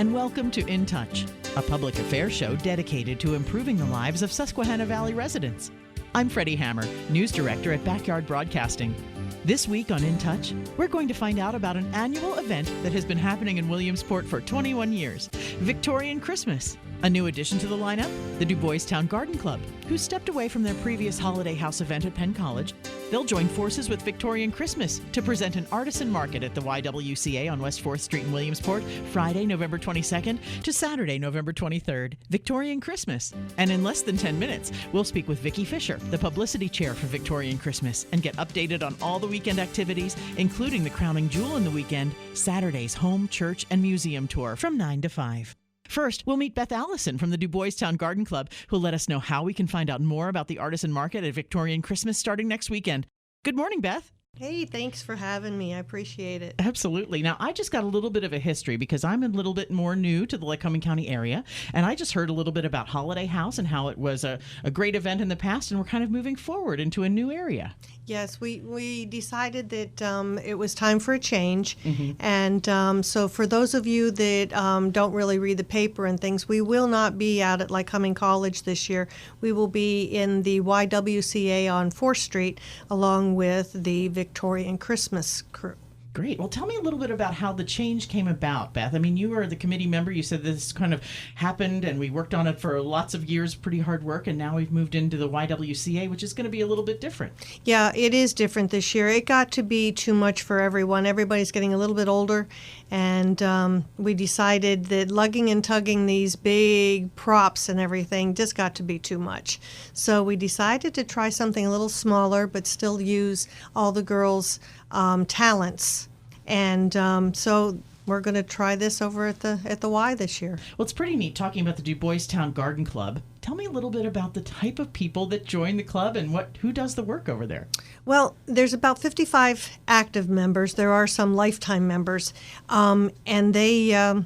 and welcome to InTouch, a public affairs show dedicated to improving the lives of Susquehanna Valley residents. I'm Freddie Hammer, News Director at Backyard Broadcasting. This week on InTouch, we're going to find out about an annual event that has been happening in Williamsport for 21 years, Victorian Christmas. A new addition to the lineup, the Du Bois Town Garden Club, who stepped away from their previous Holiday House event at Penn College. They'll join forces with Victorian Christmas to present an artisan market at the YWCA on West 4th Street in Williamsport, Friday, November 22nd to Saturday, November 23rd, Victorian Christmas. And in less than 10 minutes, we'll speak with Vicki Fisher, the publicity chair for Victorian Christmas, and get updated on all the weekend activities, including the crowning jewel in the weekend, Saturday's home, church, and museum tour from 9 to 5. First, we'll meet Beth Allison from the Du Bois Town Garden Club, who'll let us know how we can find out more about the artisan market at Victorian Christmas starting next weekend. Good morning, Beth. Hey, thanks for having me. I appreciate it. Absolutely. Now, I just got a little bit of a history because I'm a little bit more new to the Lycoming County area, and I just heard a little bit about Holiday House and how it was a great event in the past, and we're kind of moving forward into a new area. Yes, we decided that it was time for a change, and so for those of you that don't really read the paper and things, we will not be out at Lycoming College this year. We will be in the YWCA on 4th Street along with the Victorian Christmas crew. Great. Well, tell me a little bit about how the change came about, Beth. I mean, you were the committee member. You said this kind of happened, and we worked on it for lots of years, pretty hard work, and now we've moved into the YWCA, which is going to be a little bit different. Yeah, it is different this year. It got to be too much for everyone. Everybody's getting a little bit older, and we decided that lugging and tugging these big props and everything just got to be too much. So we decided to try something a little smaller, but still use all the girls' talents. And so we're going to try this over at the Y this year. Well, it's pretty neat talking about the Du Bois Town Garden Club. Tell me a little bit about the type of people that join the club and who does the work over there. Well, there's about 55 active members. There are some lifetime members, and they,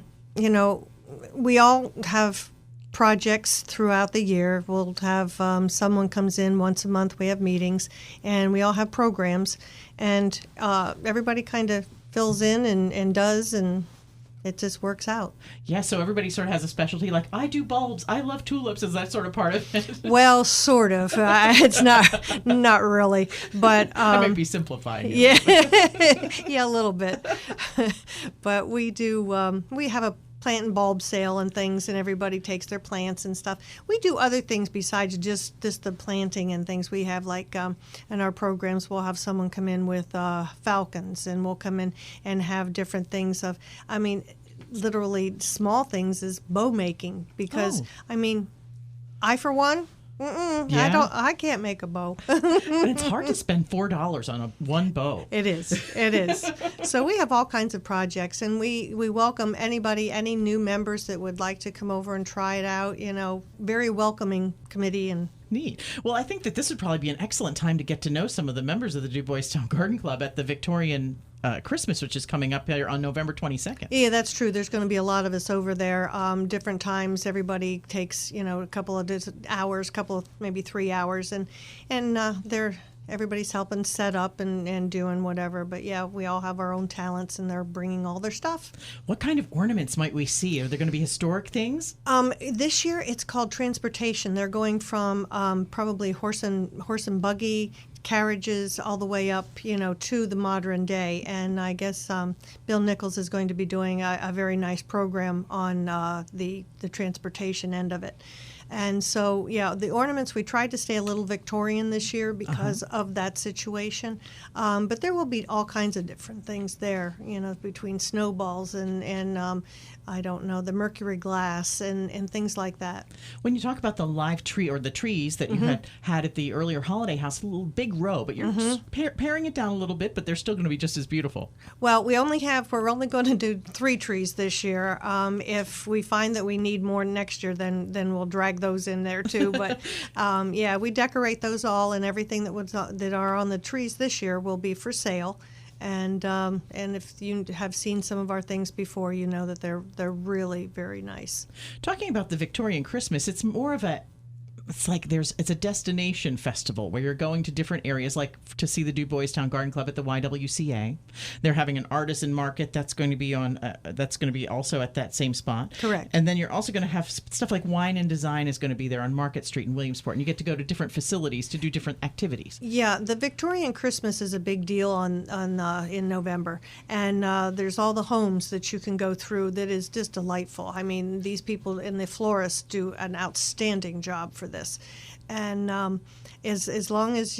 we all have projects throughout the year. We'll have someone comes in once a month. We have meetings, and we all have programs, and everybody kind of fills in and does, and it just works out. Yeah, so everybody sort of has a specialty. Like, I do bulbs. I love tulips. Is that sort of part of it? Well, sort of. It's not really, but I might be simplifying. Yeah, yeah, a little bit. But we do. We have a plant and bulb sale and things, and everybody takes their plants and stuff. We do other things besides just the planting and things. We have in our programs, we'll have someone come in with falcons, and we'll come in and have different things of, literally small things is bow making, because I for one, yeah. I can't make a bow. And it's hard to spend $4 on one bow. It is. So we have all kinds of projects, and we welcome any new members that would like to come over and try it out. Very welcoming committee. And neat. Well, I think that this would probably be an excellent time to get to know some of the members of the Du Bois Town Garden Club at the Victorian Christmas, which is coming up here on November 22nd. Yeah, that's true. There's going to be a lot of us over there. Different times. Everybody takes a couple of hours, maybe 3 hours, and everybody's helping set up and doing whatever. But yeah, we all have our own talents, and they're bringing all their stuff. What kind of ornaments might we see? Are there going to be historic things? This year it's called transportation. They're going from probably horse and buggy carriages all the way up, to the modern day. And I guess Bill Nichols is going to be doing a very nice program on the transportation end of it. And so, yeah, the ornaments, we tried to stay a little Victorian this year because of that situation. But there will be all kinds of different things there, between snowballs and I don't know, the mercury glass and things like that. When you talk about the live tree or the trees that you had at the earlier Holiday House, a little big row, but you're paring it down a little bit, but they're still going to be just as beautiful. Well, we're only going to do 3 trees this year. If we find that we need more next year, then we'll drag those in there too. But yeah, we decorate those all, and everything that are on the trees this year will be for sale. And if you have seen some of our things before, you know that they're really very nice. Talking about the Victorian Christmas, it's more of a it's like it's a destination festival where you're going to different areas, like to see the Du Bois Town Garden Club at the YWCA. They're having an artisan market that's going to be also at that same spot. Correct. And then you're also going to have stuff like Wine and Design is going to be there on Market Street in Williamsport, and you get to go to different facilities to do different activities. Yeah, the Victorian Christmas is a big deal in November, and there's all the homes that you can go through that is just delightful. I mean, these people in the florists do an outstanding job for this, and as long as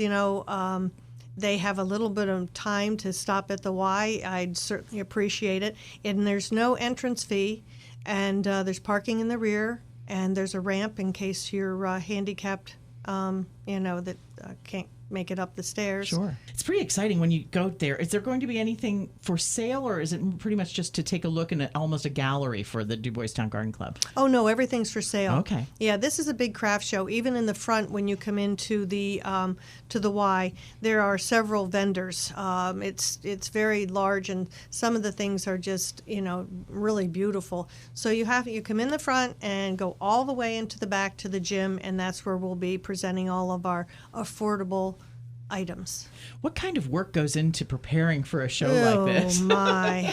they have a little bit of time to stop at the Y, I'd certainly appreciate it. And there's no entrance fee, and there's parking in the rear, and there's a ramp in case you're handicapped, that can't make it up the stairs. Sure. It's pretty exciting when you go there. Is there going to be anything for sale, or is it pretty much just to take a look and almost a gallery for the Du Bois Town Garden Club? Oh, no, everything's for sale. Okay. Yeah, this is a big craft show. Even in the front, when you come into the Y, there are several vendors. It's very large, and some of the things are just really beautiful. So you come in the front and go all the way into the back to the gym, and that's where we'll be presenting all of our affordable items. What kind of work goes into preparing for a show like this? Oh my.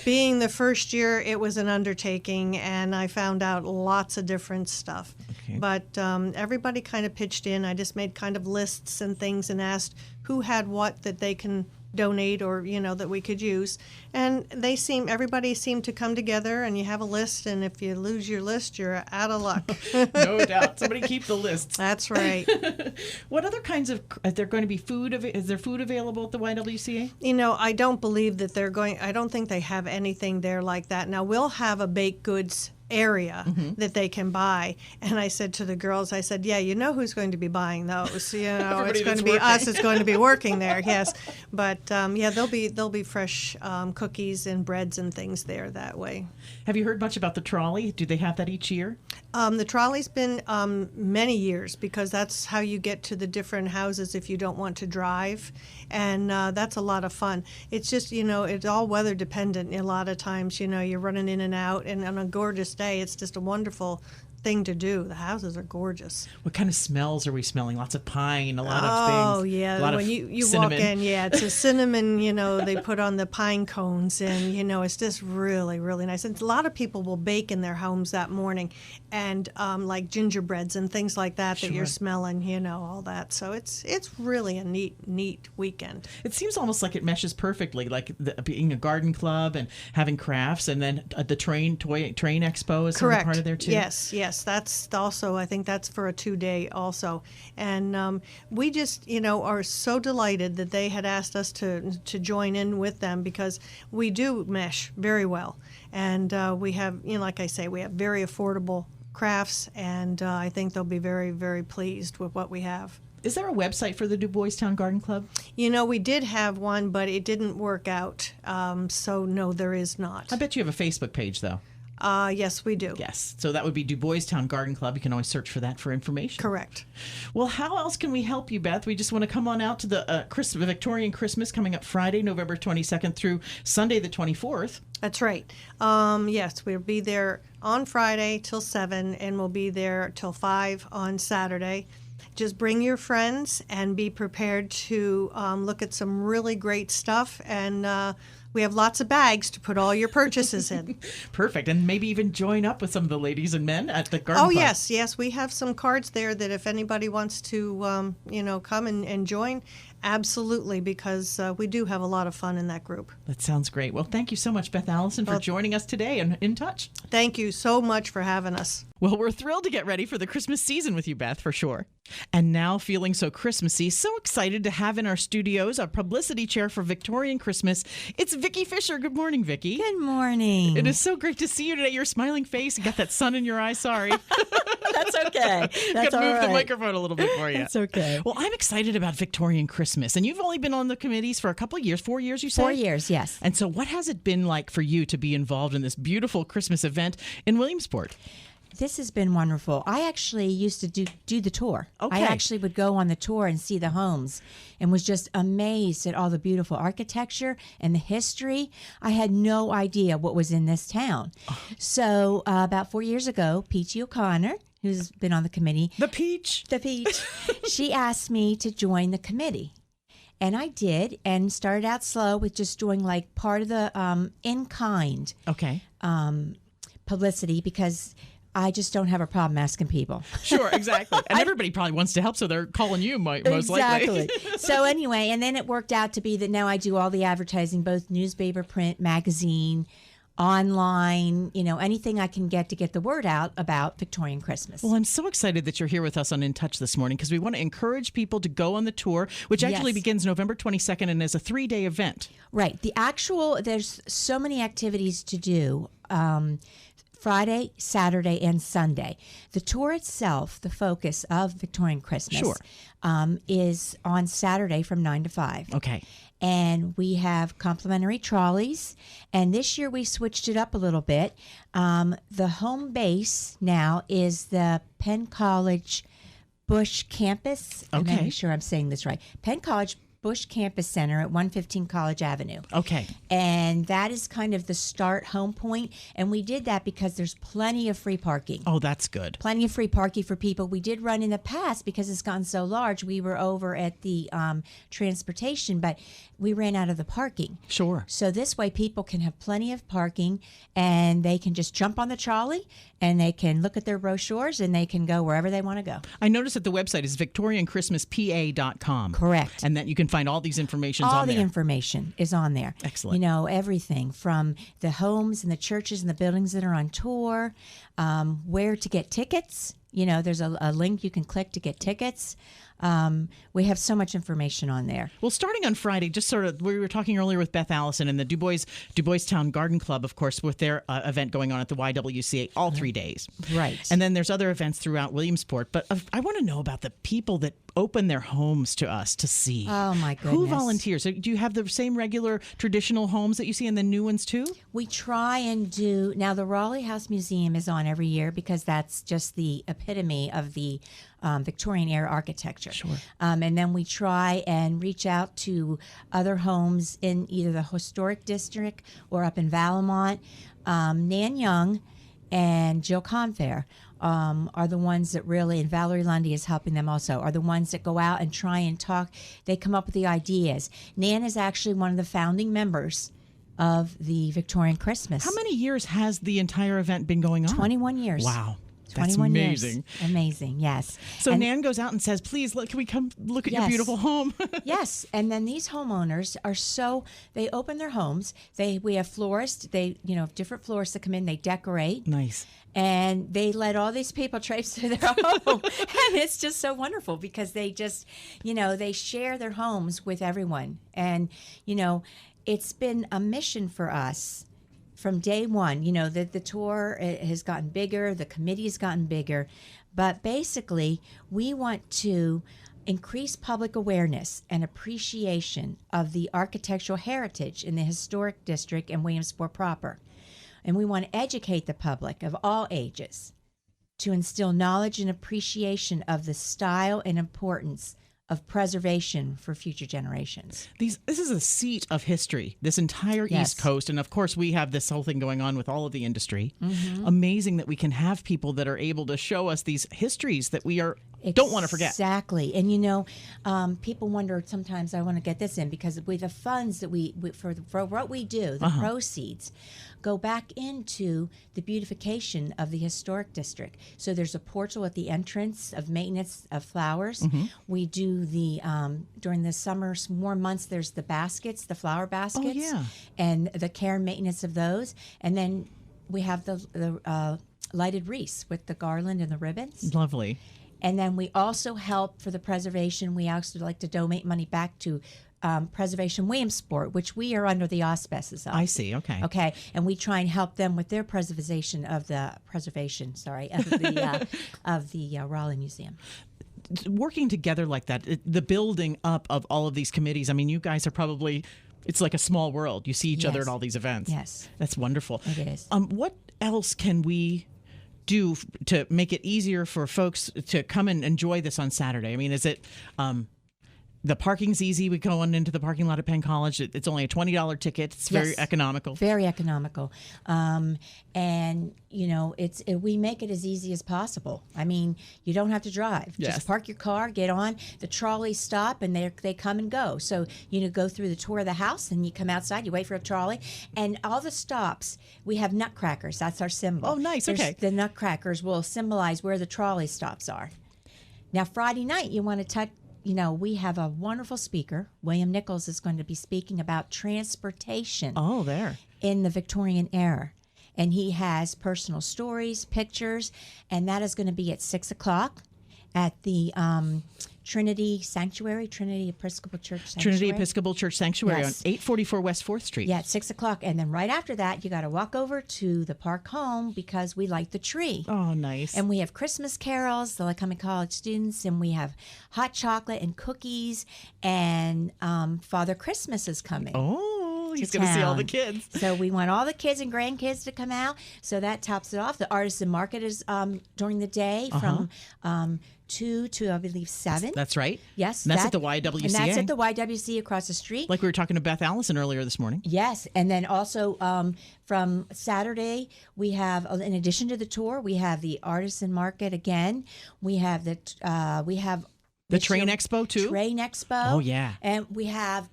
Being the first year, it was an undertaking, and I found out lots of different stuff. Okay. But everybody kind of pitched in. I just made kind of lists and things and asked who had what that they can donate or that we could use, and everybody seemed to come together, and you have a list, and if you lose your list, you're out of luck. No doubt. Somebody keep the lists. That's right. What other kinds of is there going to be food? Is there food available at the YWCA? I don't believe that I don't think they have anything there like that. Now we'll have a baked goods area that they can buy, and I said to the girls, yeah, who's going to be buying those? It's going to be us. It's going to be working there. Yes, but there'll be fresh cookies and breads and things there that way. Have you heard much about the trolley? Do they have that each year? The trolley's been many years, because that's how you get to the different houses if you don't want to drive, and that's a lot of fun. It's just it's all weather dependent. A lot of times you're running in and out, and on a gorgeous day, it's just a wonderful thing to do. The houses are gorgeous. What kind of smells are we smelling? Lots of pine, a lot of things. Oh, yeah. When you walk in, it's a cinnamon, they put on the pine cones, and, it's just really, really nice. And a lot of people will bake in their homes that morning, and like gingerbreads and things like that Sure. that you're smelling, all that. So it's really a neat weekend. It seems almost like it meshes perfectly, like being a garden club and having crafts, and then the train expo is Correct. Part of there too. Yes. That's also, I think that's for a 2-day also. And we just, are so delighted that they had asked us to join in with them, because we do mesh very well. And we have, like I say, we have very affordable crafts, and I think they'll be very, very pleased with what we have. Is there a website for the Du Bois Town Garden Club? We did have one, but it didn't work out. So no, there is not. I bet you have a Facebook page, though. Yes, we do. Yes. So that would be Du Bois Town Garden Club. You can always search for that for information. Correct. Well, how else can we help you, Beth? We just want to come on out to the Victorian Christmas coming up Friday, November 22nd through Sunday the 24th. That's right. Yes, we'll be there on Friday till 7, and we'll be there till 5 on Saturday. Just bring your friends and be prepared to look at some really great stuff, and we have lots of bags to put all your purchases in. Perfect. And maybe even join up with some of the ladies and men at the garden club. Yes. We have some cards there that if anybody wants to, come and join, absolutely, because we do have a lot of fun in that group. That sounds great. Well, thank you so much, Beth Allison, for joining us today and InTouch. Thank you so much for having us. Well, we're thrilled to get ready for the Christmas season with you, Beth, for sure. And now, feeling so Christmassy, so excited to have in our studios our publicity chair for Victorian Christmas. It's Vicki Fisher. Good morning, Vicki. Good morning. It is so great to see you today. Your smiling face. You got that sun in your eye. Sorry. That's okay. That's all right. Move the right. microphone a little bit for you. That's okay. Well, I'm excited about Victorian Christmas. And you've only been on the committees for a couple of years. 4 years, you said? 4 years, yes. And so what has it been like for you to be involved in this beautiful Christmas event in Williamsport? This has been wonderful. I actually used to do the tour. Okay. I actually would go on the tour and see the homes and was just amazed at all the beautiful architecture and the history. I had no idea what was in this town. So about 4 years ago, Peachy O'Connor, who's been on the committee. The Peach. She asked me to join the committee. And I did, and started out slow with just doing like part of the in-kind publicity, because I just don't have a problem asking people. Sure, exactly. And everybody probably wants to help, so they're calling you most likely. So anyway, and then it worked out to be that now I do all the advertising, both newspaper, print, magazine, online, anything I can get to get the word out about Victorian Christmas. Well, I'm so excited that you're here with us on In Touch this morning, because we want to encourage people to go on the tour, which actually begins November 22nd and is a 3-day event. Right. There's so many activities to do. Friday, Saturday, and Sunday. The tour itself, the focus of Victorian Christmas, is on Saturday from 9 to 5. Okay. And we have complimentary trolleys. And this year we switched it up a little bit. The home base now is the Penn College Bush campus. Okay. I'm not sure I'm saying this right. Penn College Bush Campus Center at 115 College Avenue. Okay. And that is kind of the start home point. And we did that because there's plenty of free parking. Oh, that's good. Plenty of free parking for people. We did run in the past, because it's gotten so large. We were over at the transportation, but we ran out of the parking. Sure. So this way people can have plenty of parking, and they can just jump on the trolley, and they can look at their brochures, and they can go wherever they want to go. I noticed that the website is victorianchristmaspa.com. Correct. And that you can find all these information on there. All the information is on there. Excellent. Everything from the homes and the churches and the buildings that are on tour, where to get tickets. There's a link you can click to get tickets. We have so much information on there. Well, starting on Friday, just sort of, we were talking earlier with Beth Allison and the Du Bois Town Garden Club, of course, with their event going on at the YWCA all 3 days. Right. And then there's other events throughout Williamsport. But I want to know about the people that open their homes to us to see. Oh, my goodness. Who volunteers? Do you have the same regular traditional homes that you see and the new ones too? We try and do. Now, the Raleigh House Museum is on every year, because that's just the epitome of the Victorian era architecture. Sure. And then we try and reach out to other homes in either the historic district or up in Valemont. Nan Young and Jill Confair are the ones that really, and Valerie Lundy is helping them also, are the ones that go out and try and talk. They come up with the ideas. Nan is actually one of the founding members of the Victorian Christmas. How many years has the entire event been going on? 21 years. Wow. That's 21 amazing. Years. Amazing, yes. So Nan goes out and says, please, can we come look at your beautiful home? Yes. And then these homeowners are they open their homes. We have florists. They, different florists that come in. They decorate. Nice. And they let all these people traipse through their home. And it's just so wonderful, because they just, they share their homes with everyone. And, it's been a mission for us from day one. The tour has gotten bigger, the committee has gotten bigger, but basically we want to increase public awareness and appreciation of the architectural heritage in the historic district and Williamsport proper. And we want to educate the public of all ages to instill knowledge and appreciation of the style and importance of preservation for future generations. This is a seat of history, this entire East Coast. And of course, we have this whole thing going on with all of the industry. Mm-hmm. Amazing that we can have people that are able to show us these histories that we don't want to forget. Exactly. And, people wonder sometimes, I want to get this in, because with the funds that we for what we do, the proceeds go back into the beautification of the historic district. So there's a portal at the entrance of maintenance of flowers. Mm-hmm. We do during the summer warm months, there's the baskets, the flower baskets, and the care and maintenance of those. And then we have the lighted wreaths with the garland and the ribbons. Lovely. And then we also help for the preservation. We also like to donate money back to Preservation Williamsport, which we are under the auspices of. I see. Okay. Okay, and we try and help them with their preservation of the Raleigh Museum. Working together like that, the building up of all of these committees. I mean, you guys are probably. It's like a small world. You see each other at all these events. Yes, that's wonderful. It is. What else can we do to make it easier for folks to come and enjoy this on Saturday? I mean, is it The parking's easy. We go on into the parking lot at Penn College. It's only a $20 ticket. It's very economical. Very economical. And, we make it as easy as possible. I mean, you don't have to drive. Yes. Just park your car, get on. The trolleys stop, and they come and go. So, go through the tour of the house, and you come outside, you wait for a trolley. And all the stops, we have nutcrackers. That's our symbol. Oh, nice. Okay. The nutcrackers will symbolize where the trolley stops are. Now, Friday night, you want to touch. We have a wonderful speaker. William Nichols is going to be speaking about transportation. Oh, there. In the Victorian era. And he has personal stories, pictures, and that is going to be at 6 o'clock at the Trinity Episcopal Church Sanctuary. Trinity Episcopal Church Sanctuary Yes. on 844 West 4th Street. Yeah, at 6 o'clock. And then right after that, you got to walk over to the park home because we light the tree. Oh, nice. And we have Christmas carols, the Lycoming College students, and we have hot chocolate and cookies, and Father Christmas is coming. Oh, he's going to see all the kids. So we want all the kids and grandkids to come out. So that tops it off. The artisan market is during the day from 2 to, I believe, 7. That's right. Yes. And that's at the YWCA. And that's at the YWCA across the street. Like we were talking to Beth Allison earlier this morning. Yes. And then also from Saturday, we have, in addition to the tour, we have the artisan market again. We have the Train Expo, too? Train Expo. Oh, yeah. And we have,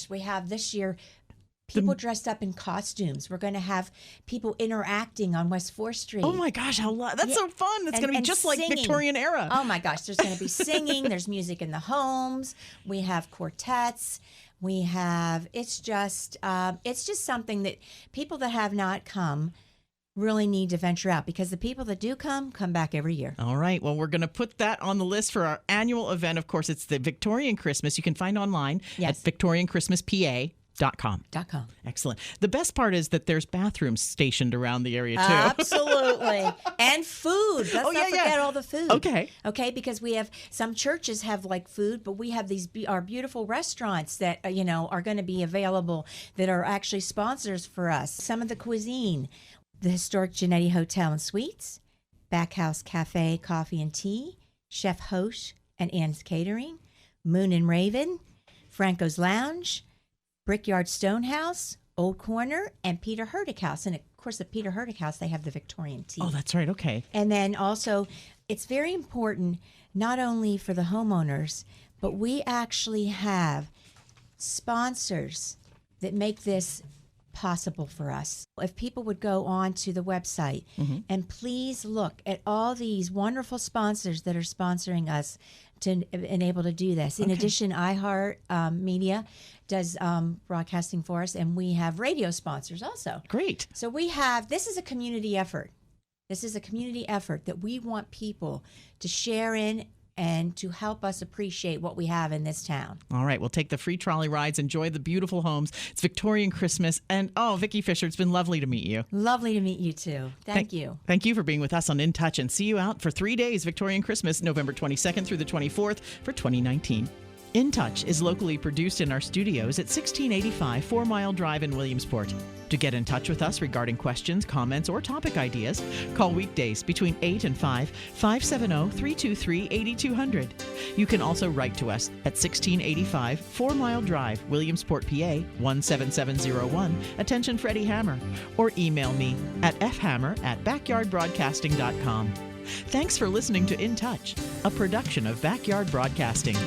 we have this year people dressed up in costumes. We're going to have people interacting on West 4th Street. Oh, my gosh. That's so fun. It's going to be just singing. like Victorian era. Oh, my gosh. There's going to be singing. There's music in the homes. We have quartets. We have, it's just something that people that have not come really need to venture out, because the people that do come back every year. All right. Well, we're going to put that on the list for our annual event. Of course, it's the Victorian Christmas. You can find online at victorianchristmaspa.com. Excellent. The best part is that there's bathrooms stationed around the area, too. Absolutely. And food. Let's not forget all the food. Okay, because we have, some churches have like food, but we have our beautiful restaurants that, are going to be available that are actually sponsors for us. Some of the cuisine. The historic Genetti Hotel and Suites, Backhouse Cafe, Coffee and Tea, Chef Hoche and Ann's Catering, Moon and Raven, Franco's Lounge, Brickyard Stonehouse, Old Corner, and Peter Herdick House. And, of course, at Peter Herdick House, they have the Victorian tea. Oh, that's right. Okay. And then also, it's very important, not only for the homeowners, but we actually have sponsors that make this possible for us. If people would go on to the website and please look at all these wonderful sponsors that are sponsoring us to enable to do this. In addition, iHeart Media does broadcasting for us, and we have radio sponsors also. Great. So this is a community effort. This is a community effort that we want people to share in and to help us appreciate what we have in this town. All right, we'll take the free trolley rides, enjoy the beautiful homes. It's Victorian Christmas. And, Vicki Fisher, it's been lovely to meet you. Lovely to meet you, too. Thank you. Thank you for being with us on InTouch, and see you out for 3 days, Victorian Christmas, November 22nd through the 24th for 2019. InTouch is locally produced in our studios at 1685 4 Mile Drive in Williamsport. To get in touch with us regarding questions, comments, or topic ideas, call weekdays between 8 and 5, 570-323-8200. You can also write to us at 1685 4 Mile Drive, Williamsport, PA 17701. Attention Freddie Hammer. Or email me at fhammer@backyardbroadcasting.com. Thanks for listening to InTouch, a production of Backyard Broadcasting.